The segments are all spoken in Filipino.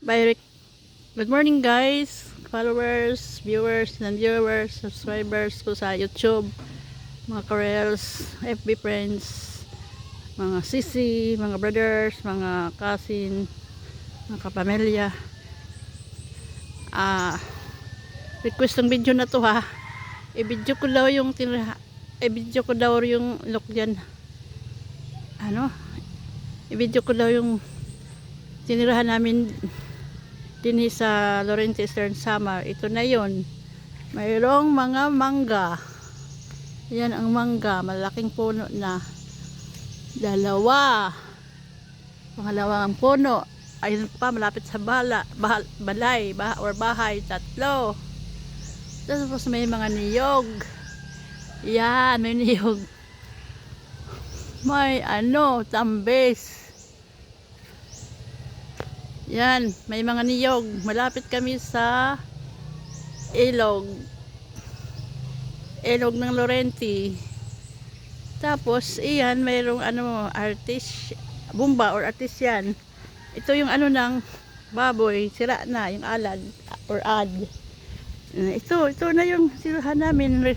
By Good morning guys, followers, viewers, non-viewers, subscribers ko sa YouTube, mga Karels, FB friends, mga sisi, mga brothers, mga cousin, mga kapamilya. Request ng video na to ha. I-video ko daw yung look dyan. I-video ko daw yung tinirahan namin din sa Lorente Eastern Samar. Ito na yon. Mayroong mga mangga. Yan ang mangga. Malaking puno na. Dalawa. Pangalawang puno. Ayun pa, malapit sa balay. Bahay. Tatlo. Tapos may mga niyog. Yan, may niyog. May tambes. Yan, may mga niyog. Malapit kami sa ilog ng Lorente. Tapos iyan, mayroong bumba or artisyan. Ito yung ng baboy, sira na yung alad or ad. Ito na yung sirahan namin.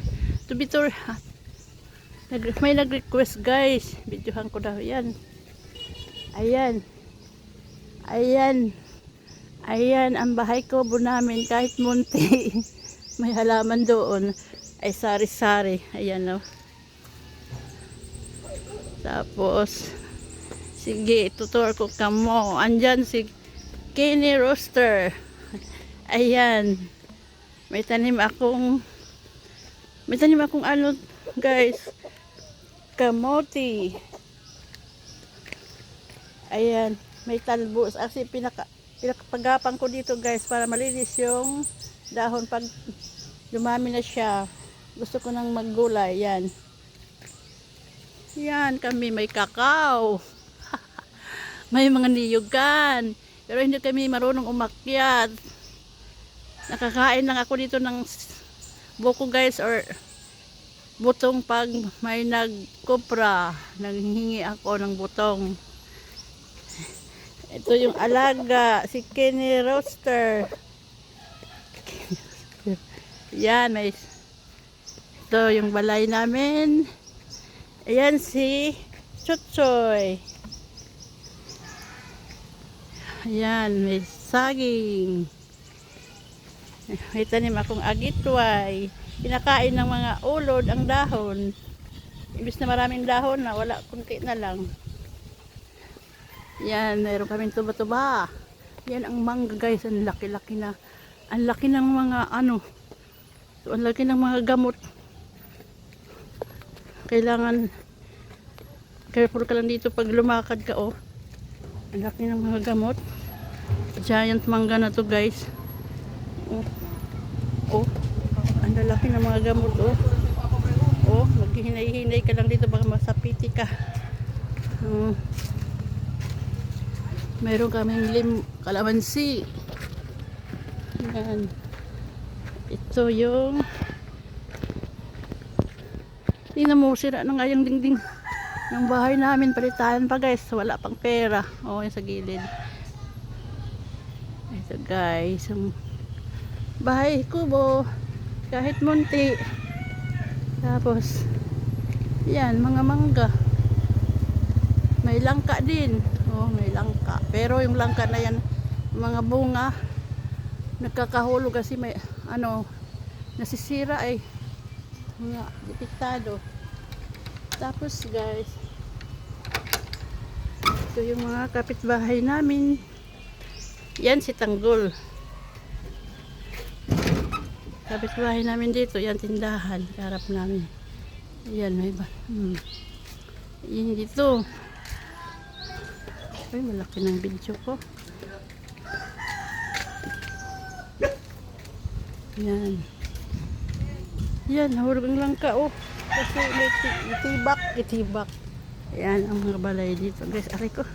May nag-request guys, videohan ko daw yan. Ayan ang bahay kubo namin, kahit munti. May halaman doon ay sari-sari. Ayan o. Tapos sige, tutor ko kamo. Andyan si Kenny Roaster. Ayan, may tanim akong guys, kamote. Ayan, may talbos. Kasi pinakapagapang ko dito guys, para malinis yung dahon pag dumami na siya. Gusto ko nang maggulay. Yan kami, may kakao. May mga niyugan. Pero hindi kami marunong umakyat. Nakakain lang ako dito ng buko guys, or butong pag may nagkopra. Nanghingi ako ng butong. Ito yung alaga, si Kenny Roaster. Yan, ito yung balay namin. Ayan si Chotchoy. Ayan, may saging. May tanim akong agitway. Kinakain ng mga ulod ang dahon. Imbis na maraming dahon na, wala, kunti na lang. Yan, meron kaming tuba-tuba. Yan ang mangga guys, ang laki-laki na. Ang laki ng mga ang laki ng mga gamot. Kailangan careful ka lang dito pag lumakad ka oh. Ang laki ng mga gamot. Giant mangga na to guys. Ang lalaki ng mga gamot maghihinay-hinay ka lang dito, baka masapiti ka. Meron kaming kalamansi. Yan. Ito yung tingnan mo, sira na nga yung dingding ng bahay namin. Palitan pa guys, wala pang pera. Yan sa gilid. Ito guys, yung bahay kubo, kahit munti. Tapos yan, mga mangga. May langka din. May langka. Pero yung langka na yan, mga bunga, nagkakahulog kasi may nasisira mga depektado. Tapos guys, ito yung mga kapitbahay namin. Yan si Tanggol. Kapitbahay namin dito, yan tindahan, harap namin. Yan, may ba? Yan dito. Ay, malaki ng video ko. Yan. Yan, nahulog ang langka kasi may itibak. Yan ang mga balay dito guys. Aray ko,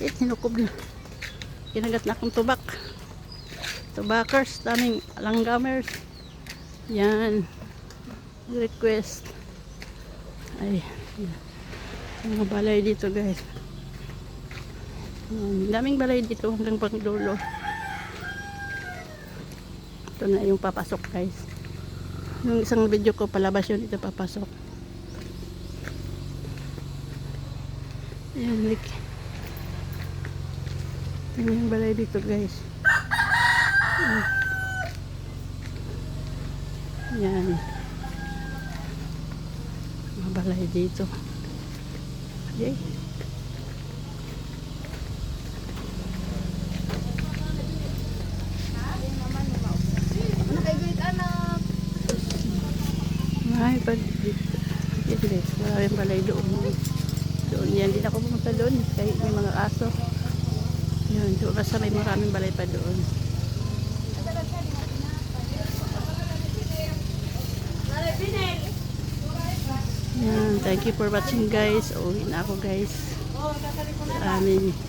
hinukob na. Kinagat na akong tubakers, daming langgamers. Yan, request. Ay, yan. Mga balay dito guys. Daming balay dito hanggang pang dulo. Ito na yung papasok guys. Yung isang video ko palabas yun, ito papasok. Ayan, like. Ito yung balay dito guys. Ayan. Mga balay dito. Okay. Ay, pag dito. Yes, maraming balay doon. Doon yan. Hindi na ako pumunta doon. Kahit may mga aso. Yun, doon basta may maraming balay pa doon. Yan, thank you for watching guys. Uwi na ako guys. Sa amin.